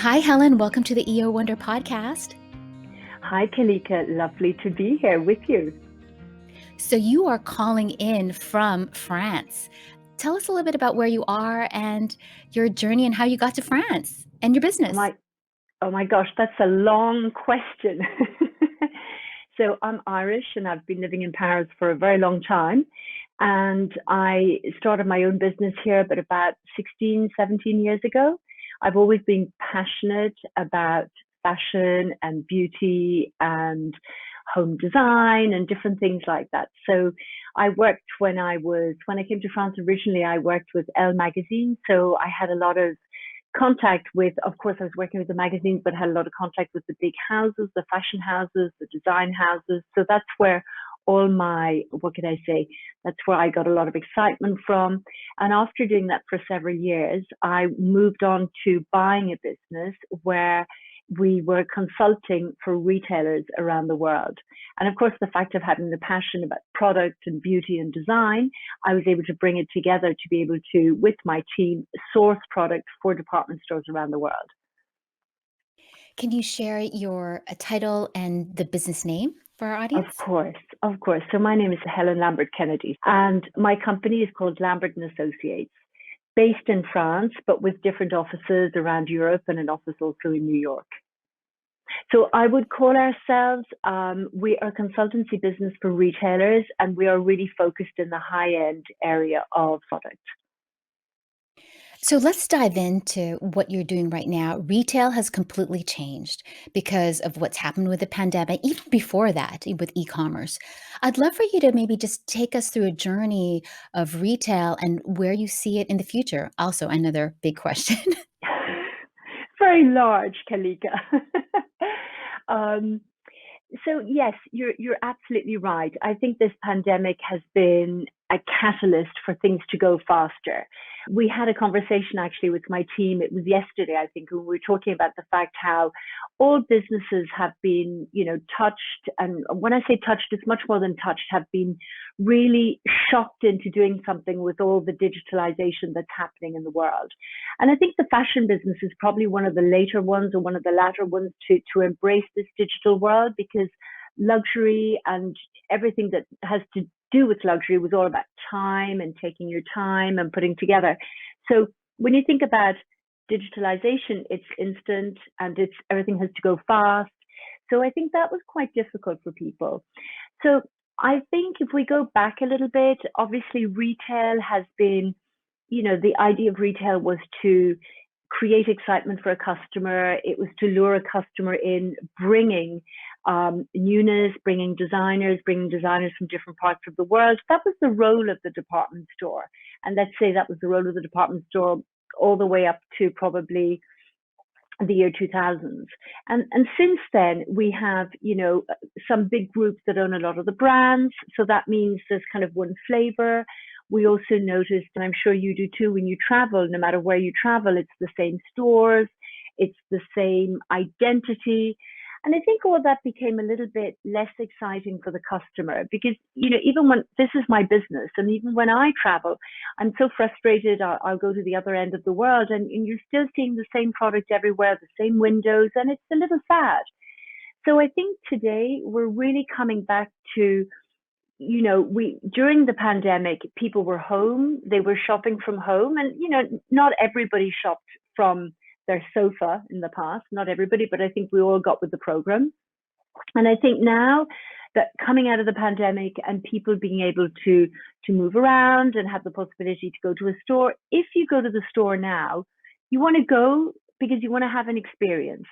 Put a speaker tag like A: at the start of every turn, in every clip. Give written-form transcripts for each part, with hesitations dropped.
A: Hi, Helen. Welcome to the EO Wonder podcast.
B: Hi, Kalika. Lovely to be here with you.
A: So, you are calling in from France. Tell us a little bit about where you are and your journey and how you got to France and your
B: Oh
A: business.
B: my, oh my gosh, that's a long question. So I'm Irish and I've been living in Paris for a very long time. And I started my own business here, but about 16, 17 years ago. I've always been passionate about fashion and beauty and home design and different things like that. So I worked when I came to France originally, I worked with Elle magazine. So I had a lot of contact with, of course, I was working with the magazines, but had a lot of contact with the big houses, the fashion houses, the design houses. So that's where all my, what can I say? That's where I got a lot of excitement from. And after doing that for several years, I moved on to buying a business where we were consulting for retailers around the world. And of course, the fact of having the passion about product and beauty and design, I was able to bring it together to be able to, with my team, source product for department stores around the world.
A: Can you share your title and the business name for our
B: Of
A: audience?
B: course, of course. So my name is Helen Lambert Kennedy, and my company is called Lambert+Associates, based in France, but with different offices around Europe and an office also in New York. So I would call ourselves, we are a consultancy business for retailers, and we are really focused in the high end area of product.
A: So, let's dive into what you're doing right now. Retail has completely changed because of what's happened with the pandemic, even before that, with e commerce. I'd love for you to maybe just take us through a journey of retail and where you see it in the future. Also, another big question.
B: Very large, Kalika. um, so yes, you're absolutely right. I think this pandemic has been a catalyst for things to go faster. We had a conversation actually with my team. It was yesterday, I think, when we were talking about the fact how all businesses have been, touched. And when I say touched, it's much more than touched, have been really shocked into doing something with all the digitalization that's happening in the world. And I think the fashion business is probably one of the later ones or one of the latter ones to embrace this digital world, because luxury and everything that has to do with luxury was all about time and taking your time and putting together. So when you think about digitalization, it's instant and it's everything has to go fast. So I think that was quite difficult for people. So I think if we go back a little bit, obviously retail has been, the idea of retail was to create excitement for a customer. It was to lure a customer in, bringing newness, bringing designers from different parts of the world. That was the role of the department store. And let's say that was the role of the department store all the way up to probably the year 2000s. And since then, we have, some big groups that own a lot of the brands. So that means there's kind of one flavor. We also noticed, and I'm sure you do too, when you travel, no matter where you travel, it's the same stores, it's the same identity. And I think all that became a little bit less exciting for the customer because, even when this is my business and even when I travel, I'm so frustrated. I'll go to the other end of the world and you're still seeing the same product everywhere, the same windows, and it's a little sad. So I think today we're really coming back to, we during the pandemic, people were home, they were shopping from home, and not everybody shopped from their sofa in the past, not everybody, but I think we all got with the program. And I think now that coming out of the pandemic and people being able to move around and have the possibility to go to a store, if you go to the store now, you want to go because you want to have an experience.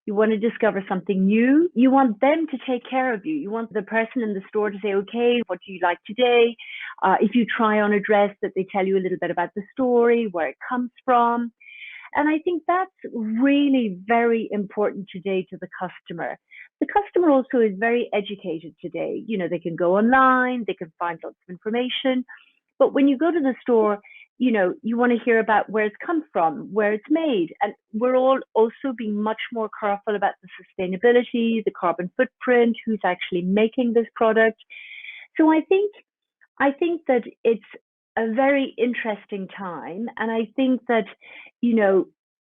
B: You want to discover something new. You want them to take care of you. You want the person in the store to say, okay, what do you like today? If you try on a dress, that they tell you a little bit about the story, where it comes from. And I think that's really very important today to the customer. The customer also is very educated today. They can go online, they can find lots of information. But when you go to the store, you want to hear about where it's come from, where it's made. And we're all also being much more careful about the sustainability, the carbon footprint, who's actually making this product. So I think that it's a very interesting time. And I think that,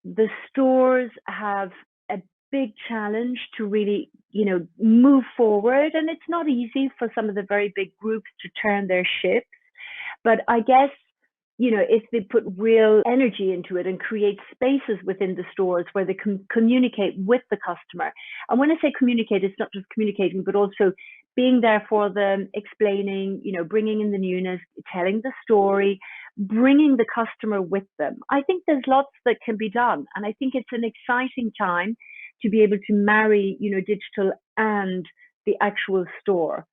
B: the stores have a big challenge to really, move forward. And it's not easy for some of the very big groups to turn their ship. But I guess, if they put real energy into it and create spaces within the stores where they can communicate with the customer. And when I say communicate, it's not just communicating, but also being there for them, explaining, bringing in the newness, telling the story, bringing the customer with them. I think there's lots that can be done. And I think it's an exciting time to be able to marry, digital and the actual store.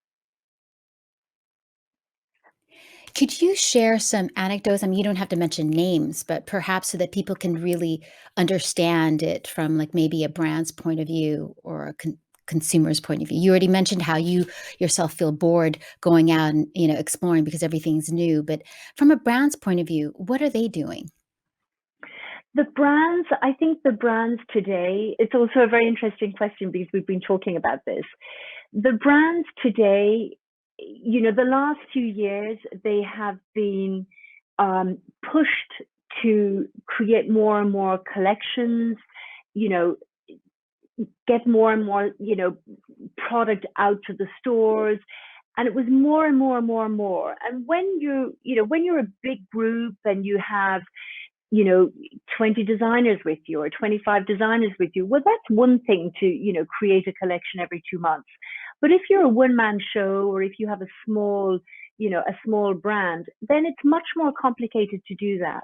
A: Could you share some anecdotes? I mean, you don't have to mention names, but perhaps so that people can really understand it from like maybe a brand's point of view or a consumer's point of view. You already mentioned how you yourself feel bored going out and, exploring because everything's new, but from a brand's point of view, what are they doing?
B: The brands, I think the brands today, it's also a very interesting question because we've been talking about this. The brands today, the last few years, they have been pushed to create more and more collections, you know, get more and more, product out to the stores. And it was more and more and more and more. And when you're a big group and you have, 20 designers with you or 25 designers with you, well, that's one thing to, create a collection every 2 months. But if you're a one-man show or if you have a small brand, then it's much more complicated to do that.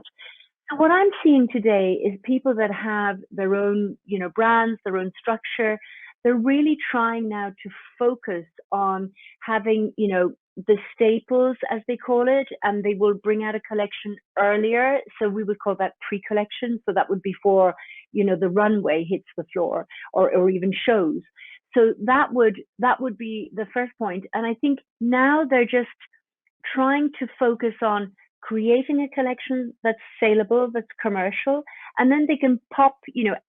B: So what I'm seeing today is people that have their own, brands, their own structure. They're really trying now to focus on having, the staples, as they call it, and they will bring out a collection earlier. So we would call that pre-collection. So that would be before, the runway hits the floor or even shows. So that would be the first point. And I think now they're just trying to focus on creating a collection that's saleable, that's commercial, and then they can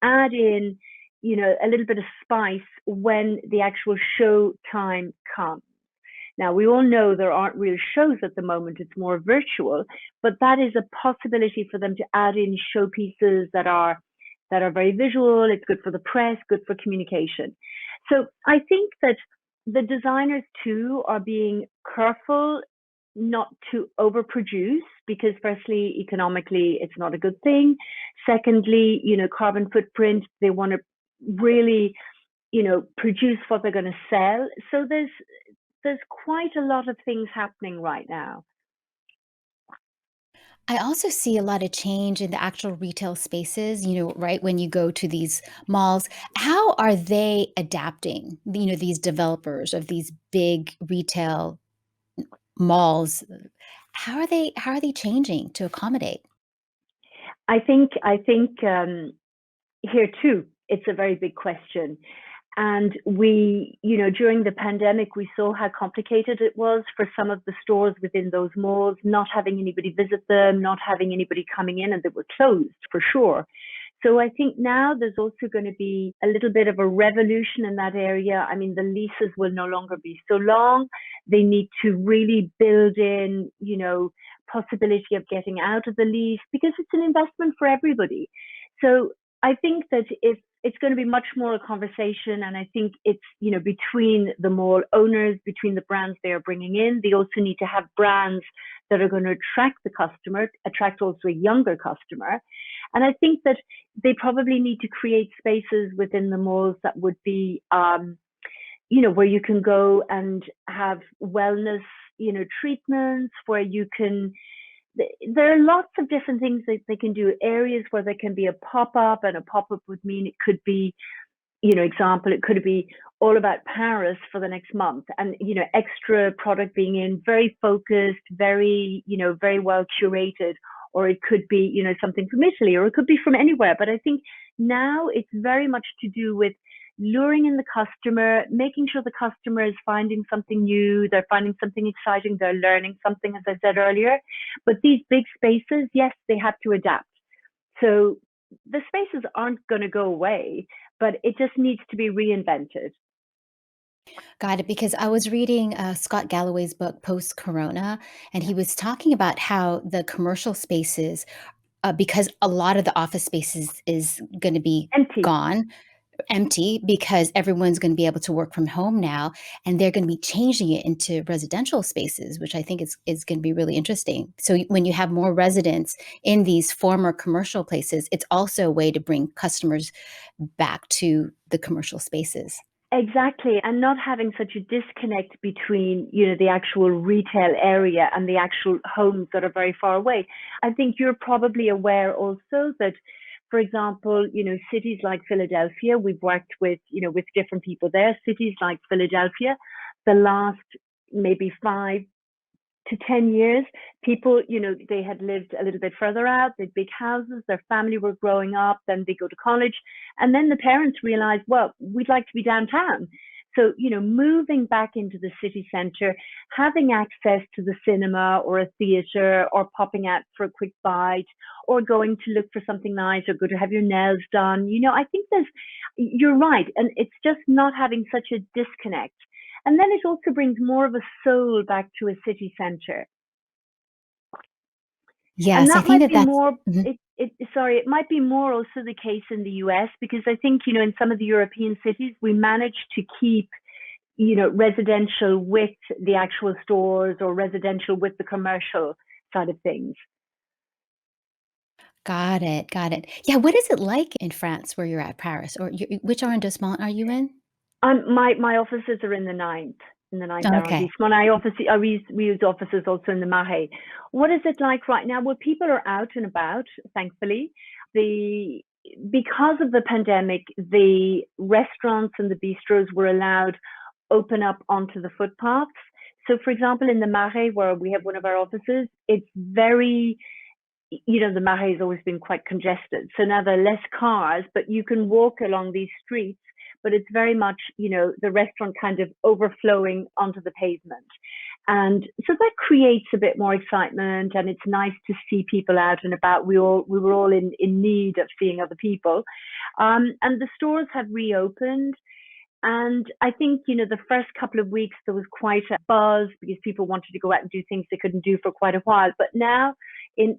B: add in, a little bit of spice when the actual show time comes. Now, we all know there aren't real shows at the moment, it's more virtual, but that is a possibility for them to add in showpieces that are very visual. It's good for the press, good for communication. So I think that the designers too are being careful not to overproduce because firstly, economically, it's not a good thing. Secondly, carbon footprint, they want to really, produce what they're going to sell. So there's quite a lot of things happening right now.
A: I also see a lot of change in the actual retail spaces, right when you go to these malls. How are they adapting, these developers of these big retail malls? How are they changing to accommodate?
B: I think here too, it's a very big question. And during the pandemic, we saw how complicated it was for some of the stores within those malls, not having anybody visit them, not having anybody coming in, and they were closed for sure. So I think now there's also going to be a little bit of a revolution in that area. I mean, the leases will no longer be so long. They need to really build in, possibility of getting out of the lease because it's an investment for everybody. So I think that if it's going to be much more a conversation, and I think it's between the mall owners, between the brands they are bringing in. They also need to have brands that are going to attract the customer, attract also a younger customer. And I think that they probably need to create spaces within the malls that would be, where you can go and have wellness, treatments, where you can, there are lots of different things that they can do, areas where there can be a pop-up, and a pop-up would mean it could be, example, it could be all about Paris for the next month and, extra product being in, very focused, very, very well curated, or it could be, something from Italy, or it could be from anywhere. But I think now it's very much to do with luring in the customer, making sure the customer is finding something new, they're finding something exciting, they're learning something, as I said earlier. But these big spaces, yes, they have to adapt. So the spaces aren't going to go away, but it just needs to be reinvented.
A: Got it, because I was reading, Scott Galloway's book, Post Corona, and he was talking about how the commercial spaces, because a lot of the office spaces is going to be
B: Empty.
A: gone, empty, because everyone's going to be able to work from home now, and they're going to be changing it into residential spaces, which I think is going to be really interesting. So when you have more residents in these former commercial places, it's also a way to bring customers back to the commercial spaces.
B: Exactly, and not having such a disconnect between, the actual retail area and the actual homes that are very far away. I think you're probably aware also that, for example, cities like Philadelphia, we've worked with different people there. Cities like Philadelphia, the last maybe 5 to 10 years, people, they had lived a little bit further out, they had big houses, their family were growing up, then they go to college. And then the parents realized, well, we'd like to be downtown. So, moving back into the city center, having access to the cinema or a theater, or popping out for a quick bite, or going to look for something nice, or go to have your nails done. I think you're right. And it's just not having such a disconnect. And then it also brings more of a soul back to a city center. And
A: Yes, I
B: that
A: think
B: might
A: that
B: be
A: that's
B: more,
A: mhm.
B: it might be more also the case in the US, because I think, in some of the European cities, we managed to keep, residential with the actual stores, or residential with the commercial side of things.
A: Got it, got it. Yeah, what is it like in France where you're at, Paris? Or which arrondissement are you in?
B: My offices are in the ninth
A: Okay.
B: arrondissement. We use offices also in the Marais. What is it like right now? Well, people are out and about, thankfully. The Because of the pandemic, the restaurants and the bistros were allowed open up onto the footpaths. So, for example, in the Marais, where we have one of our offices, it's very, the Marais has always been quite congested. So now there are less cars, but you can walk along these streets, but it's very much, the restaurant kind of overflowing onto the pavement. And so that creates a bit more excitement, and it's nice to see people out and about. We were all in need of seeing other people. And the stores have reopened. And I think, the first couple of weeks there was quite a buzz because people wanted to go out and do things they couldn't do for quite a while. But now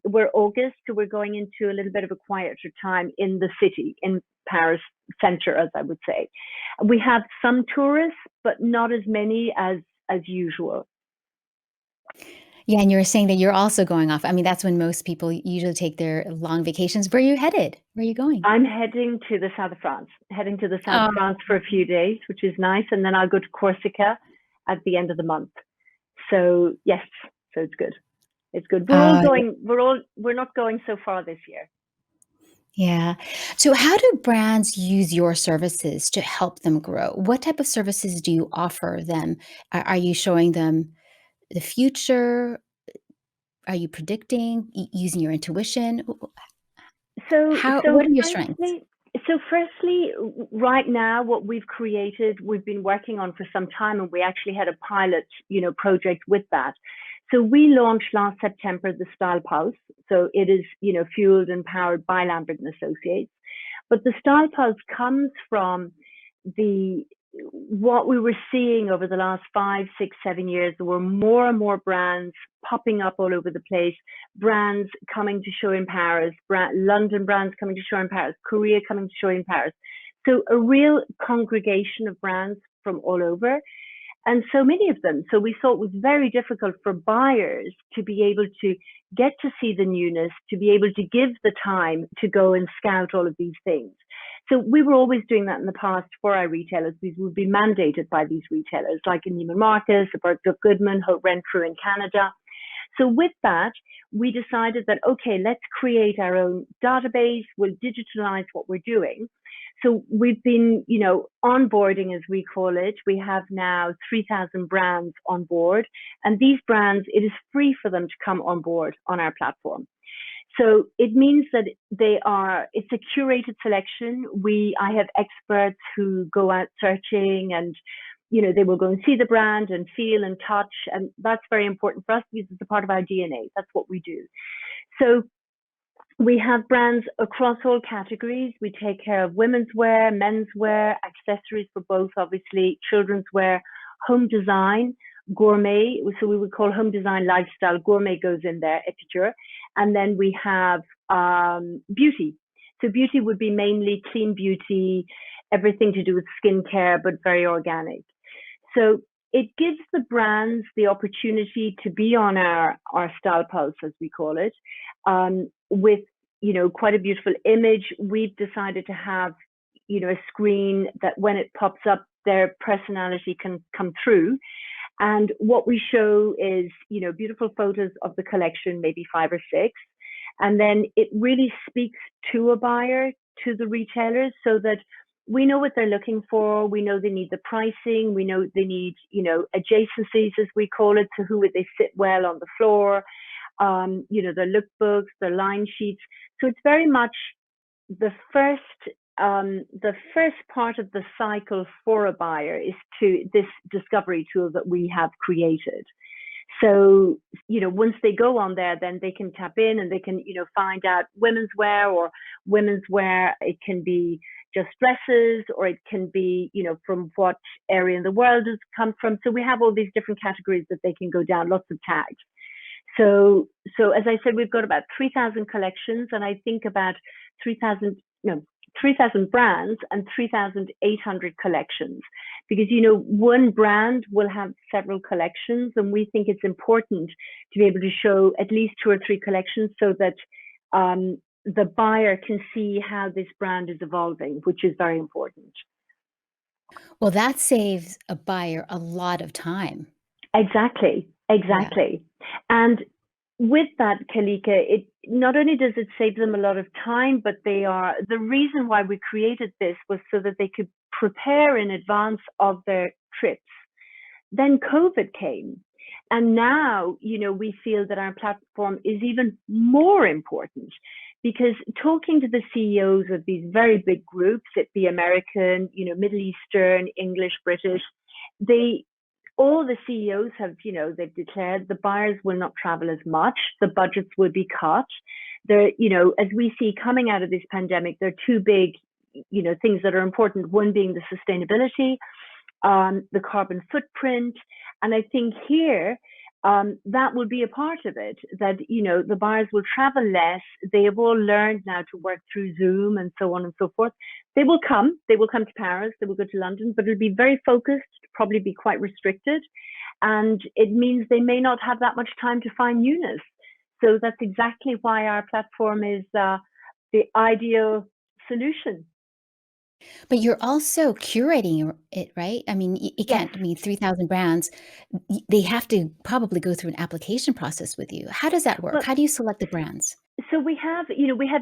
B: we're August, so we're going into a little bit of a quieter time in the city, in Paris center, as I would say. We have some tourists, but not as many as usual.
A: Yeah, and you were saying that you're also going off. I mean, that's when most people usually take their long vacations. Where are you headed? Where are you going?
B: I'm heading to the south of France, heading to the south of
A: Oh,
B: France for a few days, which is nice. And then I'll go to Corsica at the end of the month. So yes, so it's good. It's good.
A: uh,
B: We're not going so far this year.
A: yeah. So how do brands use your services to help them grow? What type of services do you offer them? Are you showing them the future? Are you predicting using your intuition?
B: So,
A: How
B: so
A: what are your strengths?
B: firstly, so firstly, right now, what we've created, we've been working on for some time, and we actually had a pilot, project with that. So we launched last September the Style Pulse. So it is, fueled and powered by Lambert+Associates. But the Style Pulse comes from the what we were seeing over the last 5, 6, 7 years. There were more and more brands popping up all over the place, brands coming to show in Paris, London brands coming to show in Paris, Korea coming to show in Paris. So a real congregation of brands from all over, and so many of them. So we saw it was very difficult for buyers to be able to get to see the newness, to be able to give the time to go and scout all of these things. So we were always doing that in the past for our retailers. These would be mandated by these retailers, like in Neiman Marcus, Bergdorf Goodman, Holt Renfrew in Canada. So with that, we decided that, okay, let's create our own database. We'll digitalize what we're doing. So we've been, onboarding, as we call it. We have now 3,000 brands on board. And these brands, it is free for them to come on board on our platform. So it means that it's a curated selection. I have experts who go out searching, and, they will go and see the brand and feel and touch. And that's very important for us because it's a part of our DNA. That's what we do. So we have brands across all categories. We take care of women's wear, men's wear, accessories for both, obviously, children's wear, home design, gourmet. So we would call home design lifestyle. Gourmet goes in there, epicure. And then we have beauty. So beauty would be mainly clean beauty, everything to do with skincare, but very organic. So it gives the brands the opportunity to be on our style pulse, as we call it, with, quite a beautiful image. We've decided to have, a screen that when it pops up, their personality can come through. And what we show is, beautiful photos of the collection, maybe 5 or 6. And then it really speaks to a buyer, to the retailers, so that we know what they're looking for. We know they need the pricing. We know they need, adjacencies, as we call it. So who would they sit well on the floor? Their lookbooks, their line sheets. So it's very much the first part of the cycle for a buyer is to this discovery tool that we have created. So, once they go on there, then they can tap in and they can, find out women's wear, or women's wear. It can be just dresses, or it can be, from what area in the world it's come from. So we have all these different categories that they can go down, lots of tags. So as I said, we've got about 3,000 collections, and I think about 3,000 brands and 3,800 collections, because one brand will have several collections, and we think it's important to be able to show at least 2 or 3 collections, so that the buyer can see how this brand is evolving, which is very important.
A: Well, that saves a buyer a lot of time.
B: Exactly,
A: Yeah.
B: exactly. And with that, Kalika, it not only does it save them a lot of time, but the reason why we created this was so that they could prepare in advance of their trips. Then COVID came. And now, we feel that our platform is even more important, because talking to the CEOs of these very big groups, it be American, Middle Eastern, English, British, all the CEOs have, they've declared the buyers will not travel as much. The budgets will be cut. As we see coming out of this pandemic, there are 2 big, things that are important. One being the sustainability, the carbon footprint. And I think here, that will be a part of it, that, the buyers will travel less. They have all learned now to work through Zoom and so on and so forth. They will come to Paris, they will go to London, but it'll be very focused, probably be quite restricted. And it means they may not have that much time to find newness. So that's exactly why our platform is the ideal solution.
A: But you're also curating it, right? I mean, it
B: Yes.
A: can't be 3,000 brands. They have to probably go through an application process with you. How does that work?
B: Well,
A: How do you select the brands?
B: so we have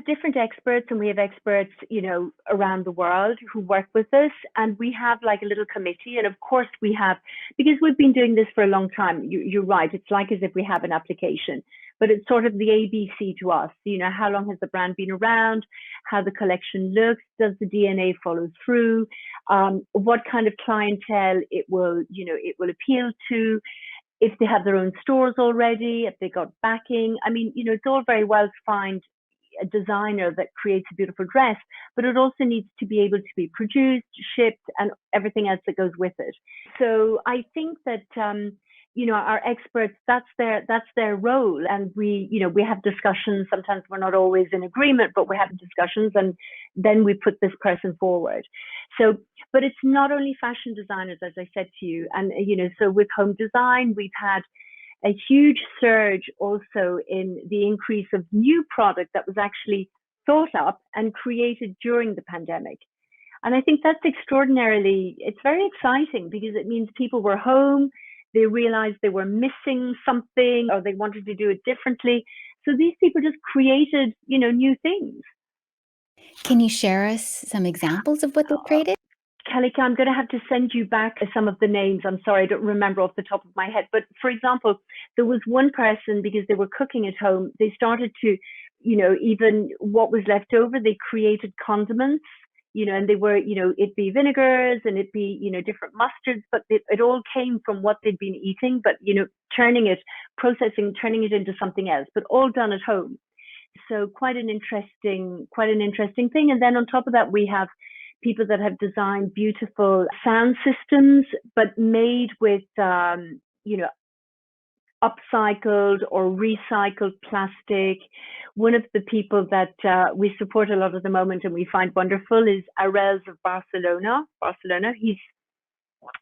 B: different experts, and we have experts, around the world who work with us, and we have like a little committee. And of course we have, because we've been doing this for a long time. You're right. It's like as if we have an application, but it's sort of the ABC to us. How long has the brand been around? How the collection looks? Does the DNA follow through? What kind of clientele it will appeal to? If they have their own stores already, if they got backing. I mean, it's all very well to find a designer that creates a beautiful dress, but it also needs to be able to be produced, shipped, and everything else that goes with it. So I think that our experts, that's their role, and we have discussions. Sometimes we're not always in agreement, but we have discussions, and then we put this person forward. So, but it's not only fashion designers, as I said to you, and so with home design, we've had a huge surge also in the increase of new product that was actually thought up and created during the pandemic. And I think it's very exciting, because it means people were home, they realized they were missing something, or they wanted to do it differently. So these people just created, new things.
A: Can you share us some examples of what they've created?
B: Kalika, I'm going to have to send you back some of the names. I'm sorry, I don't remember off the top of my head. But for example, there was one person, because they were cooking at home, they started to, even what was left over, they created condiments, and they were, it'd be vinegars and it'd be, different mustards, but it all came from what they'd been eating, but, turning it into something else, but all done at home. So quite an interesting thing. And then on top of that, we have people that have designed beautiful sound systems, but made with, upcycled or recycled plastic. One of the people that we support a lot at the moment and we find wonderful is Arels of Barcelona.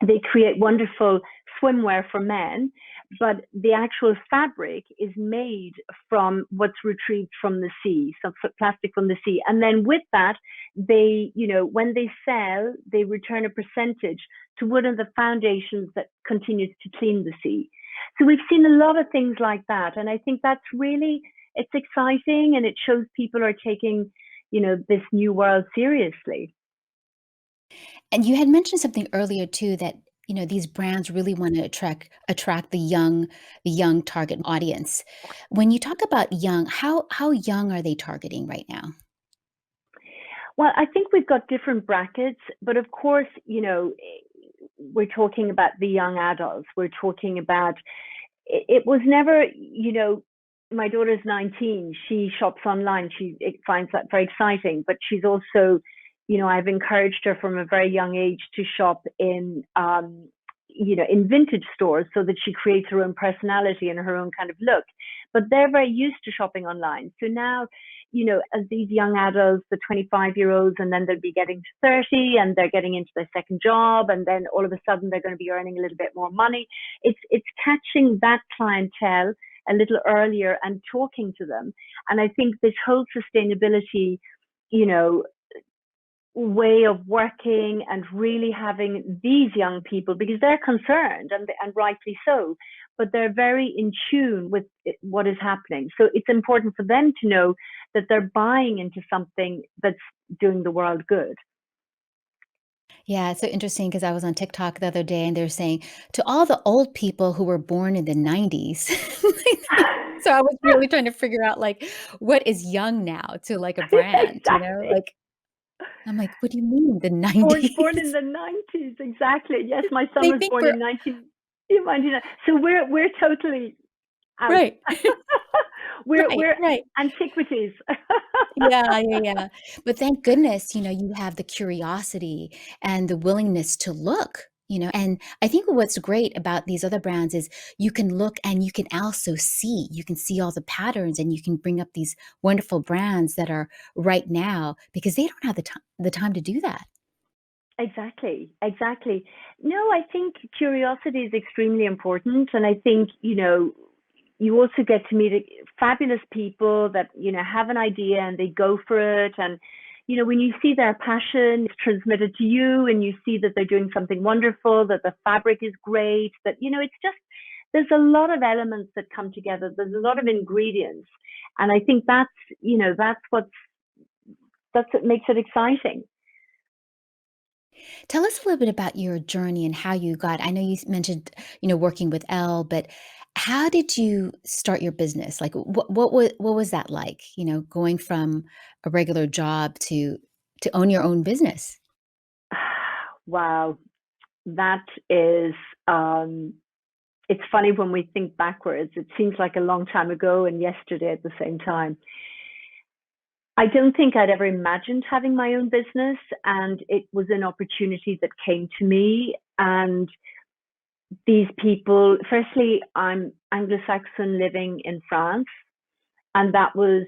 B: They create wonderful swimwear for men, but the actual fabric is made from what's retrieved from the sea, some plastic from the sea. And then with that, they, when they sell, they return a percentage to one of the foundations that continues to clean the sea. So we've seen a lot of things like that. And I think that's really, it's exciting, and it shows people are taking, this new world seriously.
A: And you had mentioned something earlier too that, these brands really want to attract the young target audience. When you talk about young, how young are they targeting right now?
B: Well, I think we've got different brackets, but of course, we're talking about the young adults. We're talking about, it was never, my daughter's 19. She shops online. She finds that very exciting, but she's also, I've encouraged her from a very young age to shop in vintage stores so that she creates her own personality and her own kind of look. But they're very used to shopping online. So now, as these young adults, the 25-year-olds, and then they'll be getting to 30 and they're getting into their second job, and then all of a sudden they're going to be earning a little bit more money. It's catching that clientele a little earlier and talking to them. And I think this whole sustainability, you know, way of working and really having these young people, because they're concerned, and rightly so, but they're very in tune with what is happening. So it's important for them to know that they're buying into something that's doing the world good.
A: Yeah, it's so interesting because I was on TikTok the other day and they're saying to all the old people who were born in the 90s. So I was really trying to figure out like what is young now to like a brand,
B: Exactly.
A: Like I'm like, what do you mean the
B: Born in
A: 90s?
B: the 90s, exactly. Yes, my son
A: They
B: was
A: think
B: born
A: we're
B: in 1999. So we're totally out.
A: right. Right,
B: We're
A: right.
B: antiquities.
A: Yeah, yeah, yeah. But thank goodness, you have the curiosity and the willingness to look, and I think what's great about these other brands is you can look and you can see all the patterns and you can bring up these wonderful brands that are right now because they don't have the time to do that.
B: Exactly, exactly. No, I think curiosity is extremely important. And I think, you also get to meet fabulous people that, have an idea and they go for it. And, when you see their passion is transmitted to you and you see that they're doing something wonderful, that the fabric is great, that, it's just, there's a lot of elements that come together. There's a lot of ingredients. And I think that's what makes it exciting.
A: Tell us a little bit about your journey and how you got I know you mentioned, working with Elle, but how did you start your business? Like, what was that like, going from a regular job to own your own business?
B: Wow, that is, um, it's funny when we think backwards. It seems like a long time ago and yesterday at the same time. I don't think I'd ever imagined having my own business, and it was an opportunity that came to me. And these people, firstly, I'm Anglo-Saxon living in France, and that was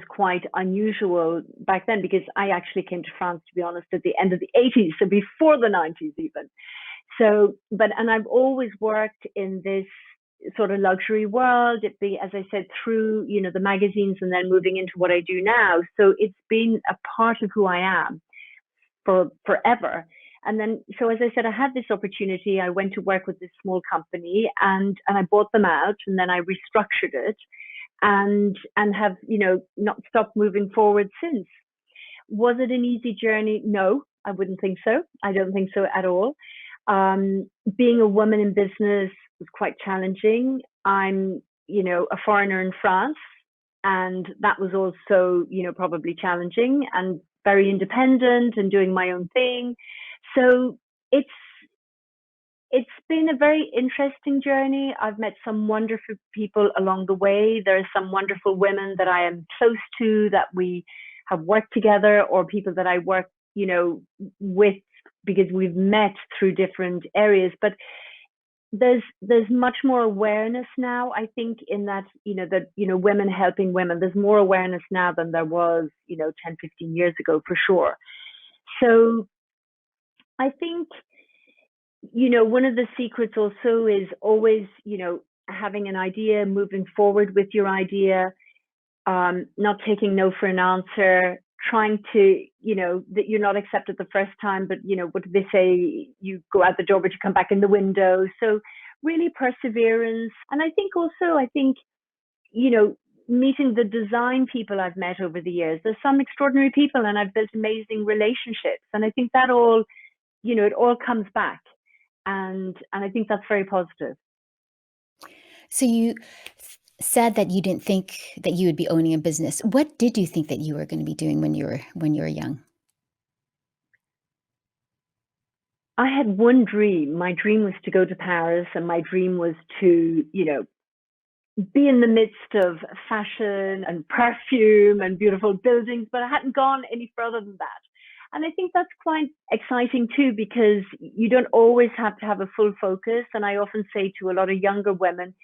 B: quite unusual back then because I actually came to France, to be honest, at the end of the 80s, so before the 90s even. So, and I've always worked in this sort of luxury world. It be, as I said, through, the magazines and then moving into what I do now. So it's been a part of who I am for forever. And then, so as I said, I had this opportunity. I went to work with this small company and I bought them out and then I restructured it and have, not stopped moving forward since. Was it an easy journey? No, I wouldn't think so. I don't think so at all. Being a woman in business was quite challenging. I'm, a foreigner in France, and that was also, probably challenging and very independent and doing my own thing. So it's it's been a very interesting journey. I've met some wonderful people along the way. There are some wonderful women that I am close to that we have worked together, or people that I work, with because we've met through different areas. But there's much more awareness now. I think in that, women helping women. There's more awareness now than there was, 10, 15 years ago, for sure. So I think, one of the secrets also is always, having an idea, moving forward with your idea, not taking no for an answer, trying to, that you're not accepted the first time, but, what do they say? You go out the door, but you come back in the window. So really perseverance. And I think, meeting the design people I've met over the years, there's some extraordinary people and I've built amazing relationships. And I think that all, it all comes back. And I think that's very positive.
A: So you said that you didn't think that you would be owning a business. What did you think that you were going to be doing when you were young?
B: I had one dream. My dream was to go to Paris, and my dream was to, be in the midst of fashion and perfume and beautiful buildings, but I hadn't gone any further than that. And I think that's quite exciting too, because you don't always have to have a full focus. And I often say to a lot of younger women,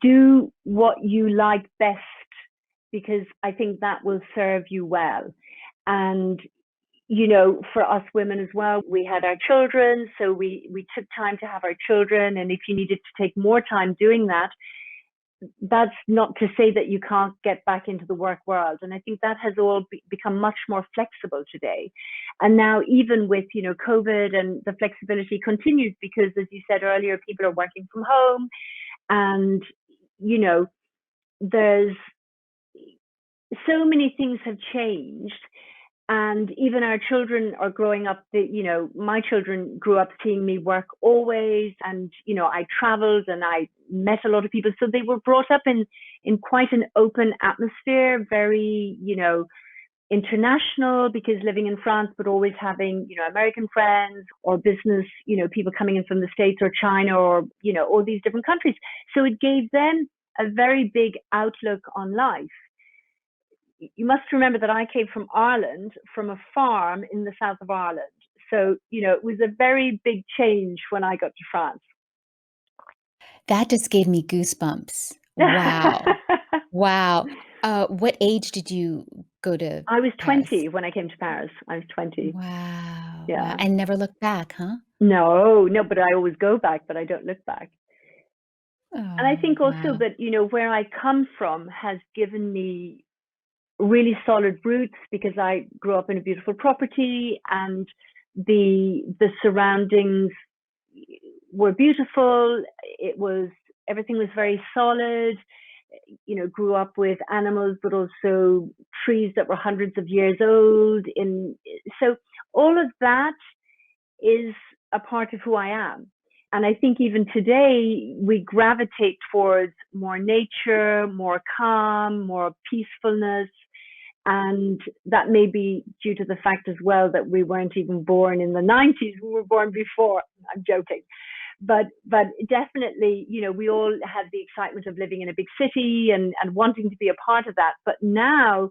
B: do what you like best, because I think that will serve you well. And for us women as well, we had our children, so we took time to have our children. And if you needed to take more time doing that, that's not to say that you can't get back into the work world. And I think that has all become much more flexible today. And now, even with, COVID, and the flexibility continues, because as you said earlier, people are working from home, and, there's so many things have changed. And even our children are growing up, my children grew up seeing me work always. And, I traveled and I met a lot of people. So they were brought up in quite an open atmosphere, very, international, because living in France, but always having, American friends or business, people coming in from the States or China or, all these different countries. So it gave them a very big outlook on life. You must remember that I came from Ireland, from a farm in the south of Ireland. So, it was a very big change when I got to France.
A: That just gave me goosebumps. Wow. Wow. What age did you go to
B: I was
A: Paris?
B: 20 when I came to Paris. I was 20.
A: Wow, wow,
B: Yeah.
A: and never looked back, huh?
B: No, no, but I always go back, but I don't look back. And I
A: Oh,
B: think also
A: wow.
B: that, where I come from has given me really solid roots, because I grew up in a beautiful property, and the surroundings were beautiful. It was Everything was very solid. Grew up with animals, but also trees that were hundreds of years old. So all of that is a part of who I am. And I think even today we gravitate towards more nature, more calm, more peacefulness. And that may be due to the fact as well that we weren't even born in the 90s. We were born before. I'm joking. But definitely, we all had the excitement of living in a big city and wanting to be a part of that. But now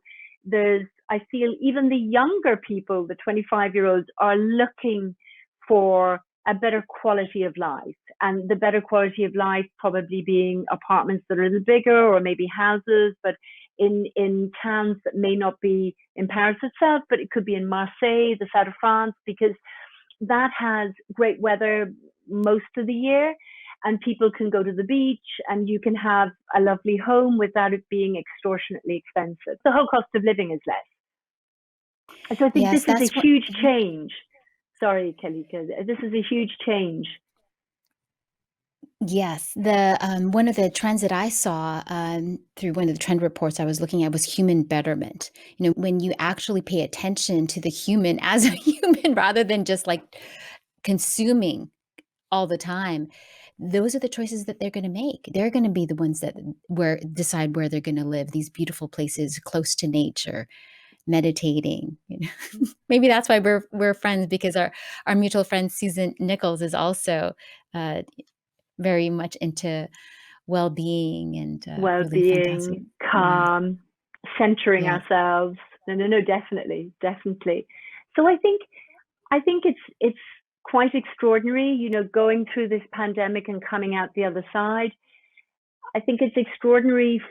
B: I feel even the younger people, the 25-year-olds, are looking for a better quality of life. And the better quality of life probably being apartments that are a little bigger, or maybe houses, but in towns that may not be in Paris itself, but it could be in Marseille, the south of France, because that has great weather most of the year, and people can go to the beach, and you can have a lovely home without it being extortionately expensive. The whole cost of living is less. And so I think this
A: Yes,
B: is a
A: that's what
B: huge
A: mhm.
B: change. Sorry, Kelly, this is a huge change.
A: Yes, one of the trends that I saw, through one of the trend reports I was looking at was human betterment. When you actually pay attention to the human as a human rather than just, like, consuming all the time, those are the choices that they're gonna make. They're gonna be the ones that where decide where they're gonna live, these beautiful places close to nature, meditating. Maybe that's why we're friends, because our mutual friend Susan Nichols is also, uh, very much into well-being and, really fantastic.
B: Well-being,
A: Yeah,
B: calm, centering
A: yes.
B: ourselves. No, no, no, definitely, definitely. So I think it's quite extraordinary, going through this pandemic and coming out the other side. I think it's extraordinary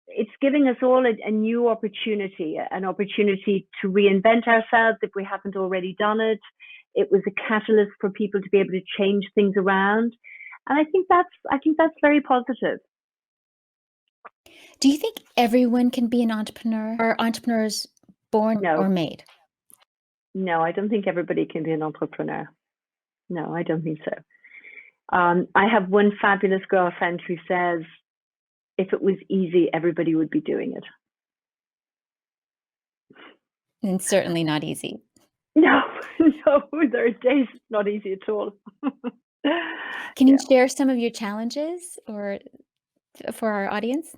B: it's giving us all a new opportunity, an opportunity to reinvent ourselves if we haven't already done it. It was a catalyst for people to be able to change things around. And I think that's very positive.
A: Do you think everyone can be an entrepreneur? Are entrepreneurs born or
B: No,
A: made?
B: no, I don't think everybody can be an entrepreneur. No, I don't think so. I have one fabulous girlfriend who says, if it was easy, everybody would be doing it.
A: And certainly not easy.
B: No, no, there are days it's not easy at all.
A: Can you
B: Yeah.
A: share some of your challenges or for our audience?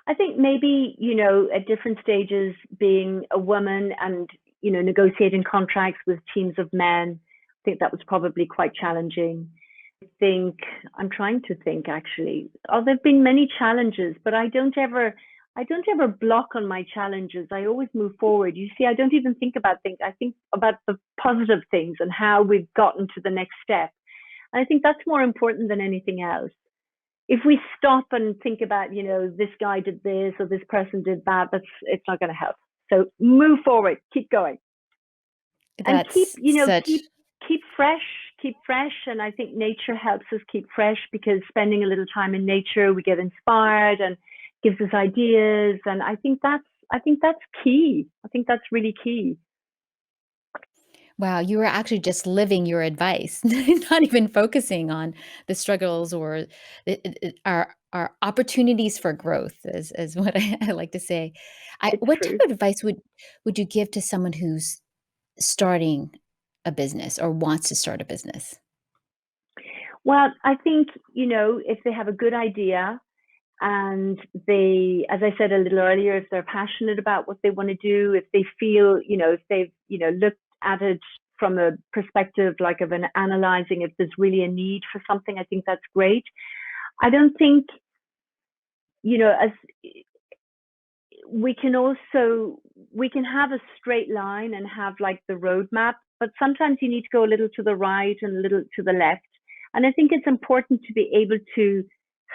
B: I think maybe, at different stages, being a woman and, negotiating contracts with teams of men, I think that was probably quite challenging. I'm trying to think actually. Oh, there've been many challenges, but I don't ever block on my challenges. I always move forward. You see, I don't even think about things. I think about the positive things and how we've gotten to the next step. And I think that's more important than anything else. If we stop and think about, this guy did this or this person did that, it's not going to help. So move forward, keep going, and
A: That's such
B: keep fresh. And I think nature helps us keep fresh, because spending a little time in nature, we get inspired and gives us ideas. And I think that's key. I think that's really key.
A: wow, you were actually just living your advice, not even focusing on the struggles or our opportunities for growth is what I like to say.
B: It's
A: What type
B: true.
A: of advice would you give to someone who's starting a business or wants to start a business?
B: Well, I think, if they have a good idea, and they, as I said a little earlier, if they're passionate about what they want to do, if they feel, if they've, looked at it from a perspective like of an analyzing if there's really a need for something, I think that's great. I don't think, as we can have a straight line and have like the roadmap, but sometimes you need to go a little to the right and a little to the left. And I think it's important to be able to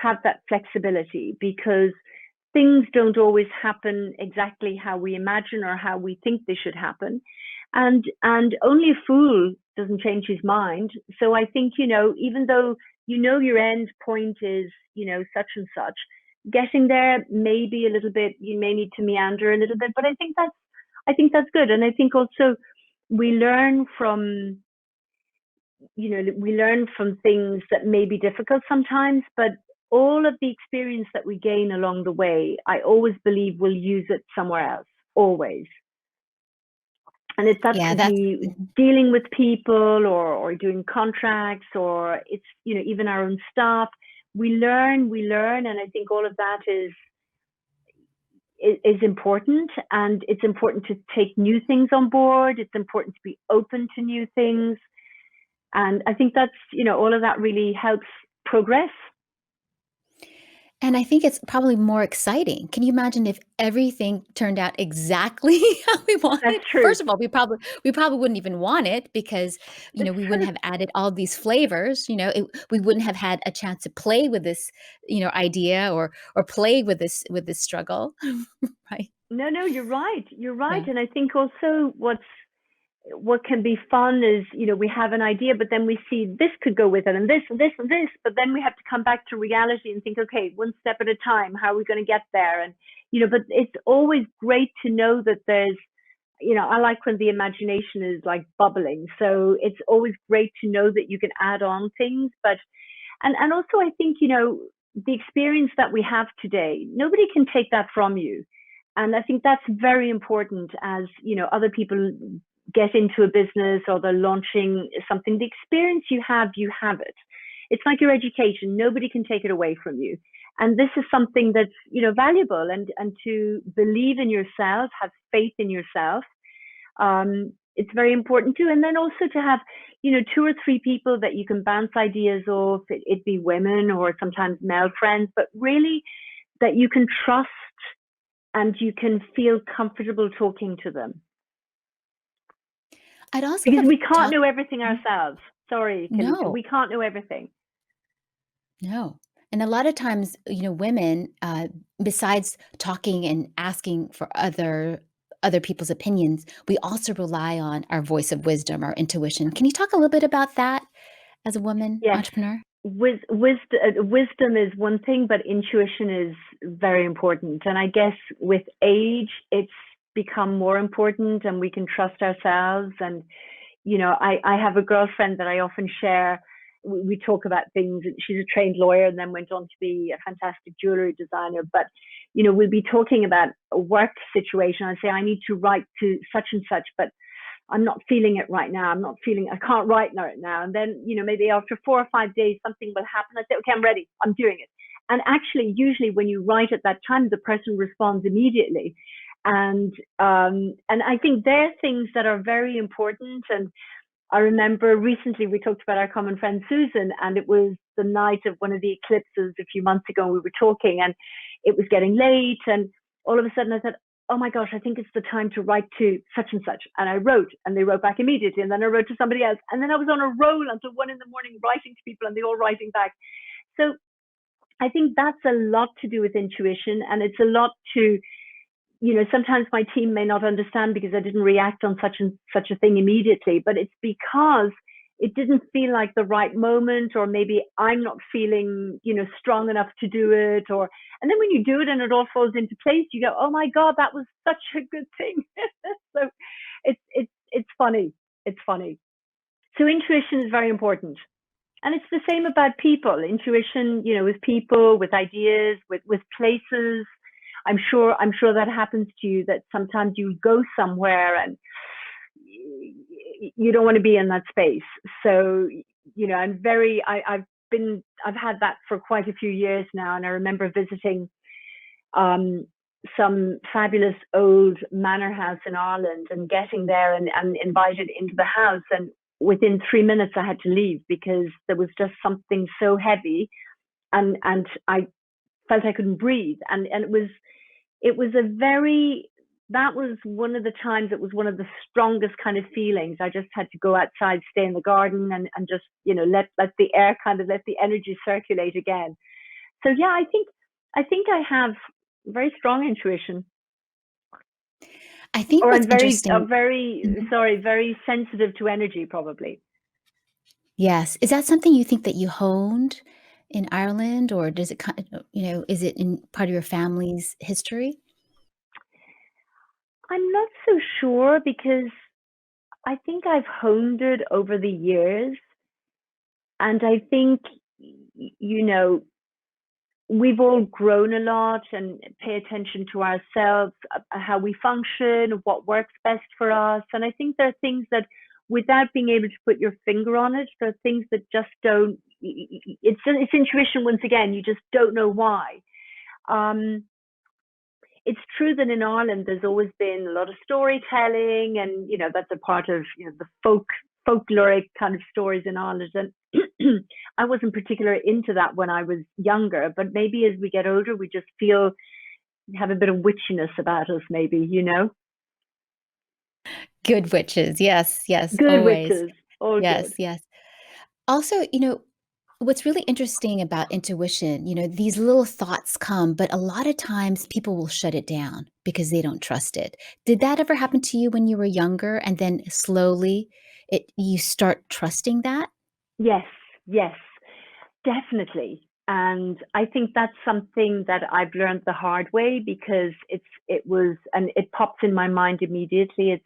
B: have that flexibility, because things don't always happen exactly how we imagine or how we think they should happen. And only a fool doesn't change his mind. So I think, even though your end point is, such and such, getting there may be a little bit, you may need to meander a little bit, but I think that's good. And I think also we learn from, things that may be difficult sometimes, but all of the experience that we gain along the way, I always believe we'll use it somewhere else, always. And if that
A: Yeah,
B: could
A: that's
B: be dealing with people, or doing contracts, or it's, even our own staff, we learn. And I think all of that is important. And it's important to take new things on board. It's important to be open to new things. And I think that's, all of that really helps progress.
A: and I think it's probably more exciting. Can you imagine if everything turned out exactly how we
B: That's
A: wanted?
B: true.
A: First of all, we probably wouldn't even want it because,
B: That's
A: we wouldn't
B: true.
A: have added all these flavors, we wouldn't have had a chance to play with this, idea or play with this struggle, right?
B: No, no, you're right. You're right.
A: Yeah.
B: And I think also what can be fun is, we have an idea, but then we see this could go with it, and this and this and this, but then we have to come back to reality and think, okay, one step at a time, how are we going to get there? And, but it's always great to know that there's, I like when the imagination is like bubbling. So it's always great to know that you can add on things. But, and also I think, the experience that we have today, nobody can take that from you. And I think that's very important as, other people get into a business or they're launching something. The experience you have it. It's like your education. Nobody can take it away from you. And this is something that's, valuable, and to believe in yourself, have faith in yourself. It's very important too. And then also to have, two or three people that you can bounce ideas off. It be women or sometimes male friends, but really that you can trust and you can feel comfortable talking to them.
A: I'd also
B: Because
A: love
B: we
A: to
B: can't
A: talk.
B: know everything
A: Mhm.
B: ourselves. Sorry, Kalika,
A: No,
B: we can't know everything.
A: no. And a lot of times, women, besides talking and asking for other people's opinions, we also rely on our voice of wisdom, our intuition. Can you talk a little bit about that as a woman
B: Yes,
A: entrepreneur?
B: wisdom is one thing, but intuition is very important. And I guess with age, it's become more important, and we can trust ourselves. And I have a girlfriend that I often share. We talk about things. She's a trained lawyer and then went on to be a fantastic jewelry designer. But, we'll be talking about a work situation. I say, I need to write to such and such, but I'm not feeling it right now. I can't write right now. And then, maybe after 4 or 5 days, something will happen. I say, okay, I'm ready. I'm doing it. And actually, usually when you write at that time, the person responds immediately. And I think there are things that are very important. And I remember recently we talked about our common friend Susan, and it was the night of one of the eclipses a few months ago. And we were talking, and it was getting late, and all of a sudden I said, "Oh my gosh, I think it's the time to write to such and such." And I wrote, and they wrote back immediately, and then I wrote to somebody else, and then I was on a roll until 1 in the morning writing to people, and they all writing back. So I think that's a lot to do with intuition, and it's a lot to sometimes my team may not understand because I didn't react on such and such a thing immediately, but it's because it didn't feel like the right moment, or maybe I'm not feeling, strong enough to do it, and then when you do it and it all falls into place, you go, oh my God, that was such a good thing. So it's funny. It's funny. So intuition is very important. And it's the same about people, intuition, with people, with ideas, with places. I'm sure that happens to you, that sometimes you go somewhere and you don't want to be in that space. So, I've had that for quite a few years now. And I remember visiting um, some fabulous old manor house in Ireland, and getting there and invited into the house. And within 3 minutes, I had to leave because there was just something so heavy, and I felt I couldn't breathe. And it was a very that was one of the times, it was one of the strongest kind of feelings. I just had to go outside, stay in the garden, and just let the air, kind of let the energy circulate again. So yeah, I think I have very strong intuition,
A: I think
B: or
A: what's
B: I'm
A: interesting.
B: very
A: Mhm.
B: sorry, very sensitive to energy, probably.
A: Yes. Is that something you think that you honed in Ireland, or does it is it in part of your family's history?
B: I'm not so sure, because I think I've honed it over the years, and I think you know we've all grown a lot and pay attention to ourselves, how we function, what works best for us. And I think there are things that, without being able to put your finger on it, there are things that just don't. It's intuition once again. You just don't know why. Um, it's true that in Ireland there's always been a lot of storytelling, and that's a part of the folkloric kind of stories in Ireland. And I wasn't particularly into that when I was younger, but maybe as we get older, we just feel we have a bit of witchiness about us, maybe.
A: Good witches. Yes, yes,
B: Good
A: always.
B: witches, all
A: Yes,
B: good.
A: yes. Also, what's really interesting about intuition, these little thoughts come, but a lot of times people will shut it down because they don't trust it. Did that ever happen to you when you were younger, and then slowly you start trusting that?
B: Yes, yes, definitely. And I think that's something that I've learned the hard way, because it pops in my mind immediately. It's,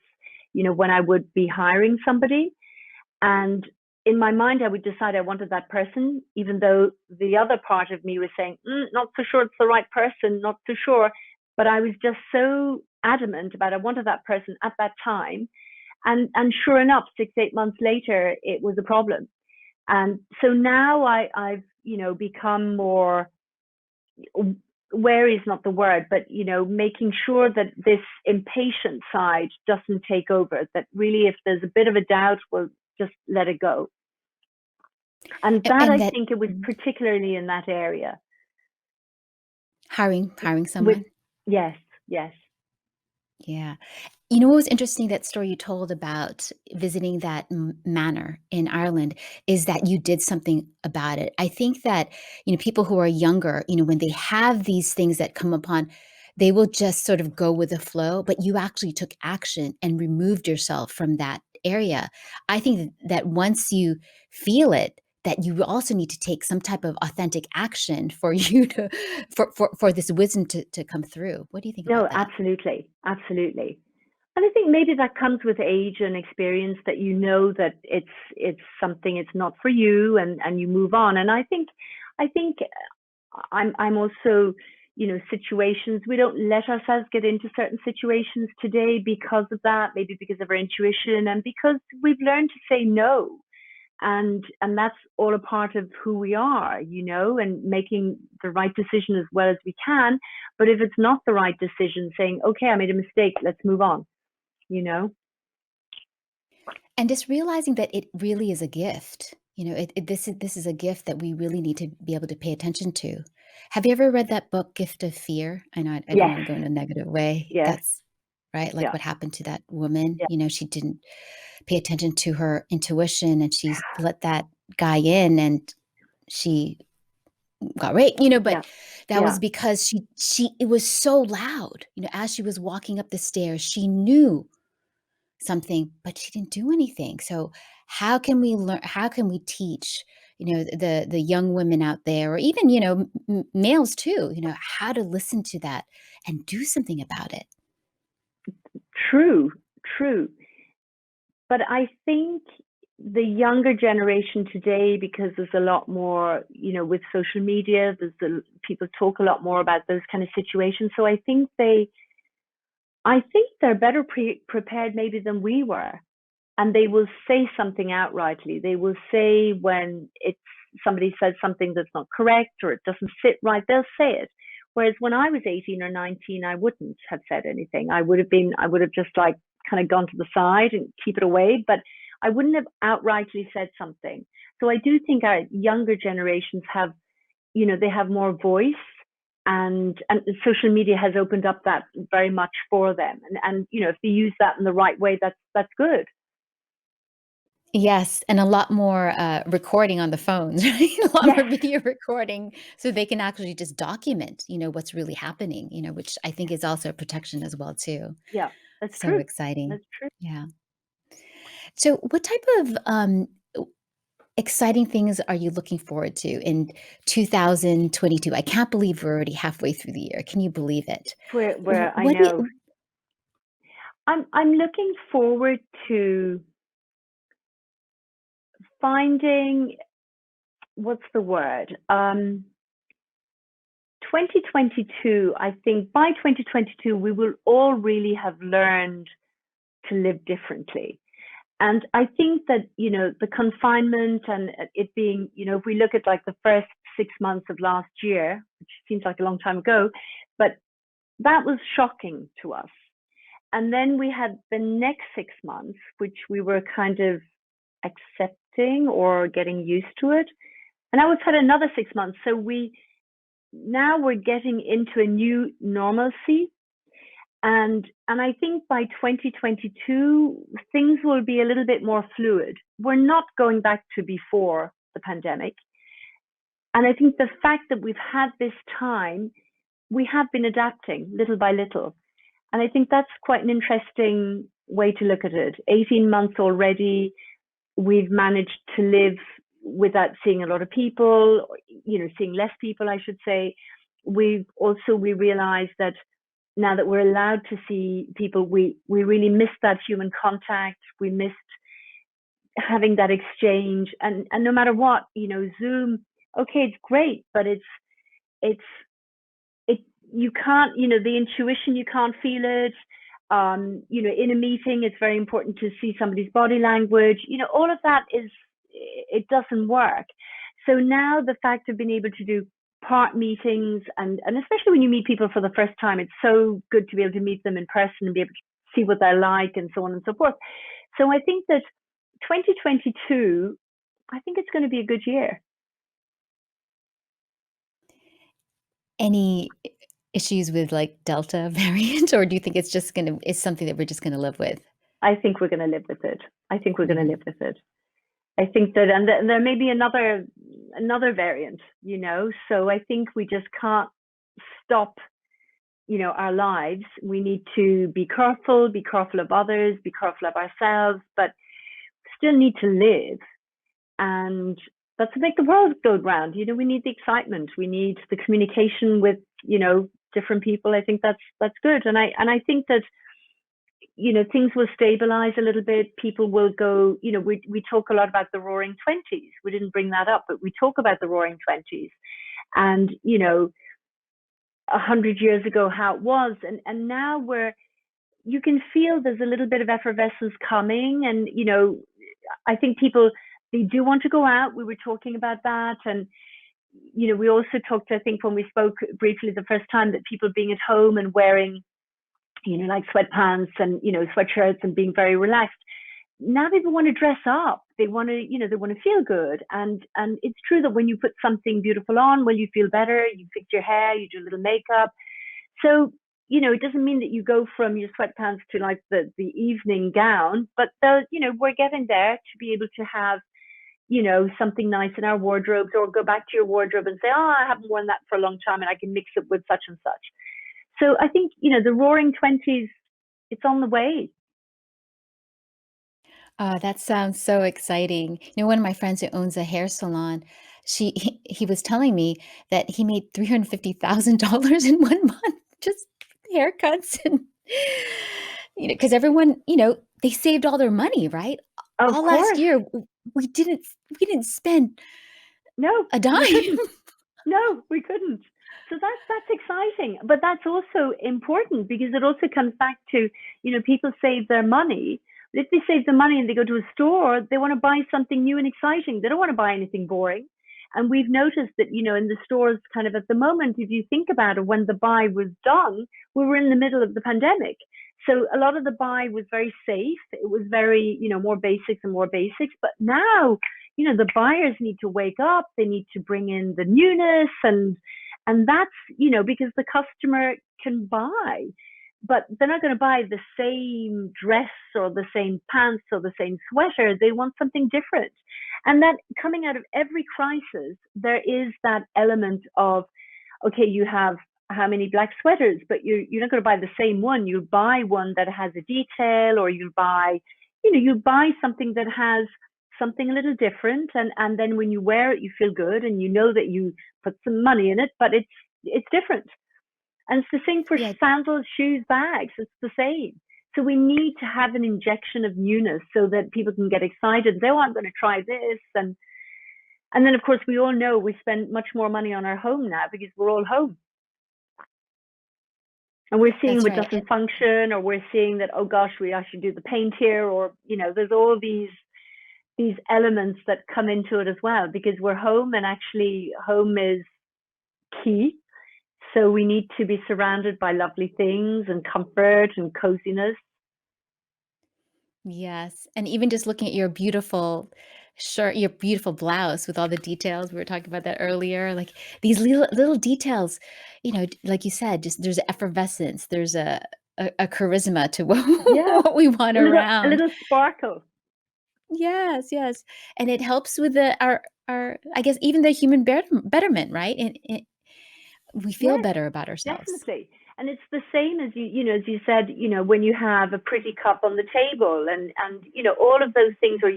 B: when I would be hiring somebody, and in my mind, I would decide I wanted that person, even though the other part of me was saying, not so sure it's the right person, not so sure. But I was just so adamant about I wanted that person at that time. And sure enough, 6, 8 months later, it was a problem. And so now I've become more wary, is not the word, but making sure that this impatient side doesn't take over. That really, if there's a bit of a doubt, we'll just let it go. And
A: A
B: that,
A: and
B: I
A: that
B: think, it was
A: Mhm.
B: particularly in that area.
A: Hiring
B: With
A: someone?
B: Yes, yes.
A: Yeah. You know what was interesting, that story you told about visiting that manor in Ireland, is that you did something about it. I think that, people who are younger, when they have these things that come upon, they will just sort of go with the flow, but you actually took action and removed yourself from that area. I think that once you feel it, that you also need to take some type of authentic action for you to for this wisdom to come through. What do you think
B: No,
A: about that?
B: absolutely, absolutely. And I think maybe that comes with age and experience, that you know that it's something, it's not for you, and you move on. And I think I'm also, situations, we don't let ourselves get into certain situations today because of that, maybe because of our intuition and because we've learned to say no. And that's all a part of who we are, and making the right decision as well as we can. But if it's not the right decision, saying, okay, I made a mistake, let's move on, you know?
A: And just realizing that it really is a gift. This is a gift that we really need to be able to pay attention to. Have you ever read that book, Gift of Fear? I know I don't
B: Yes,
A: wanna go in a negative way.
B: yes,
A: That's right, like
B: yeah,
A: what happened to that woman,
B: yeah,
A: she didn't pay attention to her intuition, and she let that guy in, and she got raped,
B: yeah,
A: but that
B: yeah.
A: was because she it was so loud, as she was walking up the stairs, she knew something, but she didn't do anything. So how can we teach, the young women out there, or even, males too, how to listen to that and do something about it?
B: True, true. But I think the younger generation today, because there's a lot more, with social media, people talk a lot more about those kind of situations. So I think they're better prepared maybe than we were, and they will say something outrightly. They will say when it's somebody says something that's not correct or it doesn't sit right, they'll say it. Whereas when I was 18 or 19, I wouldn't have said anything. I would have just like kind of gone to the side and keep it away, but I wouldn't have outrightly said something. So I do think our younger generations have, they have more voice, and social media has opened up that very much for them. And if they use that in the right way, that's good.
A: Yes, and a lot more recording on the phones, right? A lot
B: Yes.
A: more video recording, so they can actually just document, what's really happening, which I think is also a protection as well too.
B: Yeah, that's
A: So
B: true.
A: exciting.
B: That's true.
A: Yeah. So what type of exciting things are you looking forward to in 2022? I can't believe we're already halfway through the year. Can you believe it?
B: Where I
A: What do
B: know
A: you,
B: I'm looking forward to finding, what's the word? 2022, I think by 2022 we will all really have learned to live differently. And I think that, the confinement and it being, if we look at like the first 6 months of last year, which seems like a long time ago, but that was shocking to us. And then we had the next 6 months, which we were kind of accepting or getting used to it. And I was had another 6 months. So we're getting into a new normalcy. And I think by 2022 things will be a little bit more fluid. We're not going back to before the pandemic. And I think the fact that we've had this time, we have been adapting little by little. And I think that's quite an interesting way to look at it. 18 months already, we've managed to live without seeing a lot of people, seeing less people, I should say. We realized that now that we're allowed to see people, we really missed that human contact. We missed having that exchange. And no matter what, Zoom, okay, it's great, but it's it you can't, the intuition, you can't feel it. In a meeting, it's very important to see somebody's body language. All of that it doesn't work. So now the fact of being able to do part meetings, and especially when you meet people for the first time, it's so good to be able to meet them in person and be able to see what they're like and so on and so forth. So I think that 2022, I think it's going to be a good year.
A: any issues with like Delta variant, or do you think it's something that we're just gonna live with?
B: I think we're going to live with it. I think we're going to
A: Mhm.
B: live with it. I think that, and there may be another variant, So I think we just can't stop, our lives. We need to be careful of others, be careful of ourselves, but still need to live. And that's to make the world go round. We need the excitement. We need the communication with, different people. I think that's good. And I think that things will stabilize a little bit. People will go, we talk a lot about the roaring 20s. We didn't bring that up, but we talk about the roaring 20s and, 100 years ago, how it was. And now you can feel there's a little bit of effervescence coming. And, I think people, they do want to go out. We were talking about that. And, we also talked, I think, when we spoke briefly the first time, that people being at home and wearing like sweatpants and, sweatshirts and being very relaxed. Now people want to dress up. They want to, they want to feel good. And it's true that when you put something beautiful on, well, you feel better, you fix your hair, you do a little makeup. So, it doesn't mean that you go from your sweatpants to like the evening gown, but we're getting there to be able to have, something nice in our wardrobes, or go back to your wardrobe and say, oh, I haven't worn that for a long time and I can mix it with such and such. So I think, the roaring 20s, it's on the way.
A: That sounds so exciting. One of my friends who owns a hair salon, he was telling me that he made $350,000 in 1 month, just haircuts and because everyone, they saved all their money, right?
B: Of
A: All last
B: course.
A: year, we didn't spend
B: No,
A: a
B: we
A: dime.
B: couldn't. No, we couldn't. So that's exciting. But that's also important because it also comes back to, people save their money. But if they save the money and they go to a store, they want to buy something new and exciting. They don't want to buy anything boring. And we've noticed that, in the stores kind of at the moment, if you think about it, when the buy was done, we were in the middle of the pandemic. So a lot of the buy was very safe. It was very, more basics and more basics. But now, the buyers need to wake up. They need to bring in the newness, and that's, because the customer can buy, but they're not going to buy the same dress or the same pants or the same sweater. They want something different. And that, coming out of every crisis, there is that element of, okay, you have how many black sweaters, but you're not going to buy the same one. You buy one that has a detail, or you buy something that has something a little different, and then when you wear it, you feel good, and you know that you put some money in it, but it's different. And it's the same for
A: Yeah,
B: sandals, shoes, bags. It's the same. So we need to have an injection of newness so that people can get excited. They, oh, I'm going to try this. And then, of course, we all know we spend much more money on our home now because we're all home. And we're seeing
A: that's
B: what
A: right.
B: doesn't function, or we're seeing that, oh gosh, we actually do the paint here, or, there's all these elements that come into it as well, because we're home, and actually home is key. So we need to be surrounded by lovely things and comfort and coziness.
A: Yes, and even just looking at your beautiful shirt, your beautiful blouse with all the details, we were talking about that earlier, like, these little details, like you said, just there's effervescence, there's a charisma to what
B: Yeah,
A: what we want
B: a
A: around.
B: little sparkle.
A: Yes, yes, and it helps with our I guess, even the human betterment, right? And we feel
B: Yes,
A: better about ourselves.
B: definitely. And it's the same as as you said, when you have a pretty cup on the table, and all of those things, or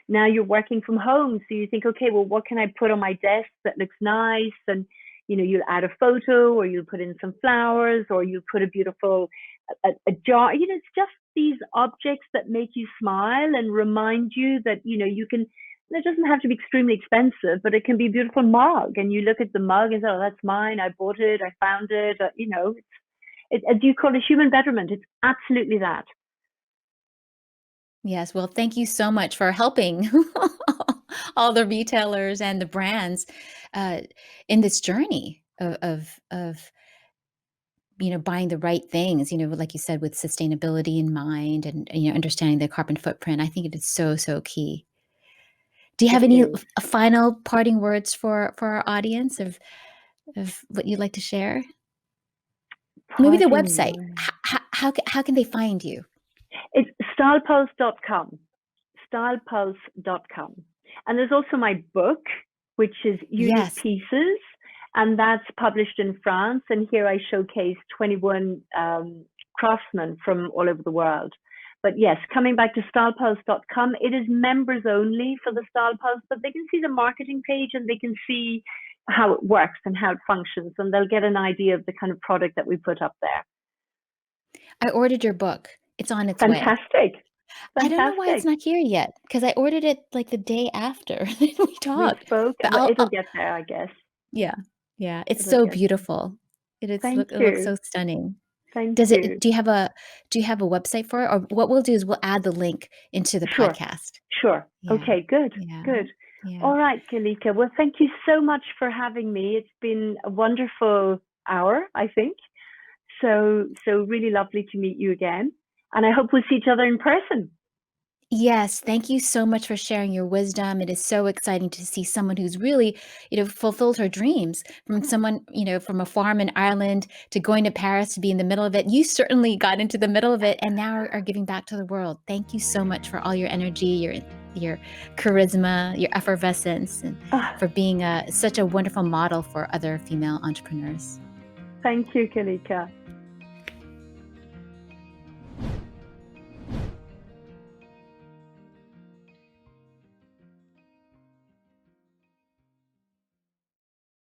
B: now you're working from home, so you think, okay, well, what can I put on my desk that looks nice? And you'll add a photo, or you'll put in some flowers, or you put a beautiful a jar. It's just these objects that make you smile and remind you that you can. It doesn't have to be extremely expensive, but it can be a beautiful mug. And you look at the mug and say, oh, that's mine. I bought it. I found it. As you call it, human betterment. It's absolutely that.
A: Yes, well, thank you so much for helping all the retailers and the brands, uh, in this journey of buying the right things, like you said, with sustainability in mind and, understanding the carbon footprint. I think it is so, so key. Do you have
B: It
A: any
B: is.
A: final parting words for our audience of what you'd like to share? Maybe the
B: Parting
A: website.
B: words.
A: How can they find you?
B: It's stylepulse.com. Stylepulse.com. And there's also my book, which is Unique
A: Yes.
B: Pieces, and that's published in France. And here I showcase 21 craftsmen from all over the world. But yes, coming back to stylepulse.com, it is members only for the Style Pulse, but they can see the marketing page and they can see how it works and how it functions, and they'll get an idea of the kind of product that we put up there.
A: I ordered your book. It's on its way.
B: Fantastic.
A: I don't know why it's
B: Fantastic.
A: not here yet because I ordered it, like, the day after we
B: We
A: talked.
B: spoke.
A: But
B: It'll get there, I guess.
A: yeah, yeah, it's
B: It'll
A: so
B: get there.
A: beautiful.
B: Thank
A: It looks
B: you.
A: so stunning.
B: Thank
A: Does it
B: you.
A: do you have a website for it? Or what we'll do is we'll add the link into the
B: Sure.
A: podcast.
B: Sure.
A: Yeah,
B: Okay, good.
A: yeah,
B: Good.
A: yeah.
B: All right, Kalika. Well, thank you so much for having me. It's been a wonderful hour, I think. So really lovely to meet you again. And I hope we'll see each other in person.
A: Yes, thank you so much for sharing your wisdom. It is so exciting to see someone who's really, fulfilled her dreams from someone, from a farm in Ireland to going to Paris to be in the middle of it. You certainly got into the middle of it and now are giving back to the world. Thank you so much for all your energy, your charisma, your effervescence, and
B: Ah,
A: for being such a wonderful model for other female entrepreneurs.
B: thank you, Kalika.